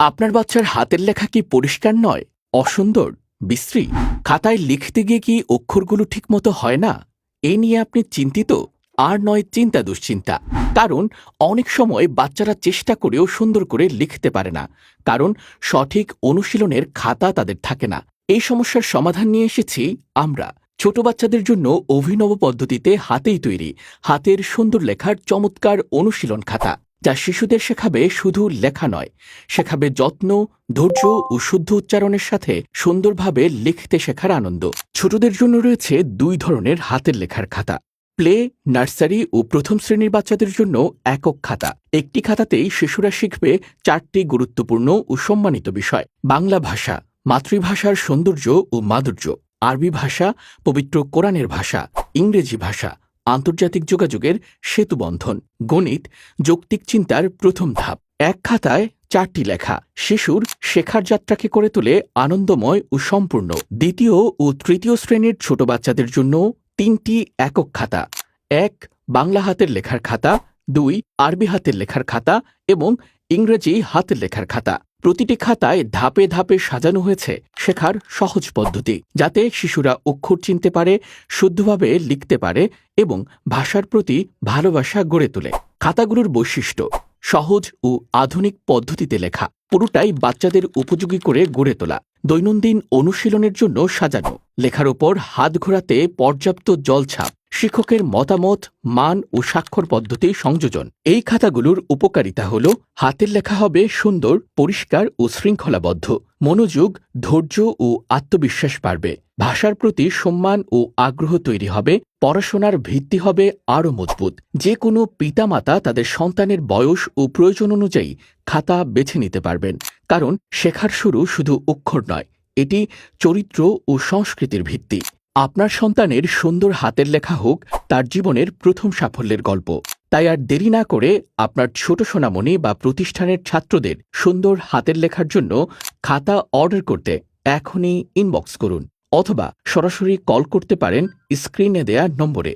আপনার বাচ্চার হাতের লেখা কি পরিষ্কার নয়, অসুন্দর, বিশ্রী? খাতায় লিখতে গিয়ে কি অক্ষরগুলো ঠিকমতো হয় না? এ নিয়ে আপনি চিন্তিত? আর নয় চিন্তা দুশ্চিন্তা। কারণ অনেক সময় বাচ্চারা চেষ্টা করেও সুন্দর করে লিখতে পারে না, কারণ সঠিক অনুশীলনের খাতা তাদের থাকে না। এই সমস্যার সমাধান নিয়ে এসেছি আমরা। ছোট বাচ্চাদের জন্য অভিনব পদ্ধতিতে হাতেই তৈরি হাতের সুন্দর লেখার চমৎকার অনুশীলন খাতা, যা শিশুদের শেখাবে শুধু লেখা নয়, শেখাবে যত্ন, ধৈর্য ও শুদ্ধ উচ্চারণের সাথে সুন্দরভাবে লিখতে শেখার আনন্দ। ছোটদের জন্য রয়েছে দুই ধরনের হাতের লেখার খাতা। প্লে, নার্সারি ও প্রথম শ্রেণীর বাচ্চাদের জন্য একক খাতা। একটি খাতাতেই শিশুরা শিখবে 4টি গুরুত্বপূর্ণ ও সম্মানিত বিষয়: বাংলা ভাষা, মাতৃভাষার সৌন্দর্য ও মাধুর্য; আরবি ভাষা, পবিত্র কোরআনের ভাষা; ইংরেজি ভাষা, আন্তর্জাতিক যোগাযোগের সেতুবন্ধন; গণিত, যৌক্তিক চিন্তার প্রথম ধাপ। এক খাতায় 4টি লেখা শিশুর শেখার যাত্রাকে করে তোলে আনন্দময় ও সম্পূর্ণ। দ্বিতীয় ও তৃতীয় শ্রেণীর ছোট বাচ্চাদের জন্য 3টি একক খাতা: 1 বাংলা হাতের লেখার খাতা, 2 আরবি হাতের লেখার খাতা এবং ইংরেজি হাতের লেখার খাতা। প্রতিটি খাতায় ধাপে ধাপে সাজানো হয়েছে শেখার সহজ পদ্ধতি, যাতে শিশুরা অক্ষর চিনতে পারে, শুদ্ধভাবে লিখতে পারে এবং ভাষার প্রতি ভালোবাসা গড়ে তোলে। খাতাগুলোর বৈশিষ্ট্য: সহজ ও আধুনিক পদ্ধতিতে লেখা, পুরোটাই বাচ্চাদের উপযোগী করে গড়ে তোলা। দৈনন্দিন অনুশীলনের জন্য সাজানো, লেখার ওপর হাত ঘোরাতে পর্যাপ্ত জলছাপ, শিক্ষকের মতামত, মান ও স্বাক্ষর পদ্ধতি সংযোজন। এই খাতাগুলোর উপকারিতা হল হাতের লেখা হবে সুন্দর, পরিষ্কার ও শৃঙ্খলাবদ্ধ। মনোযোগ, ধৈর্য ও আত্মবিশ্বাস বাড়বে। ভাষার প্রতি সম্মান ও আগ্রহ তৈরি হবে। পড়াশোনার ভিত্তি হবে আরও মজবুত। যে কোনো পিতামাতা তাদের সন্তানের বয়স ও প্রয়োজন অনুযায়ী খাতা বেছে নিতে পারবেন, কারণ শেখার শুরু শুধু অক্ষর নয়, এটি চরিত্র ও সংস্কৃতির ভিত্তি। আপনার সন্তানের সুন্দর হাতের লেখা হোক তার জীবনের প্রথম সাফল্যের গল্প। তাই আর দেরি না করে আপনার ছোট সোনামণি বা প্রতিষ্ঠানের ছাত্রদের সুন্দর হাতের লেখার জন্য খাতা অর্ডার করতে এখনই ইনবক্স করুন, অথবা সরাসরি কল করতে পারেন স্ক্রিনে দেয়া নম্বরে।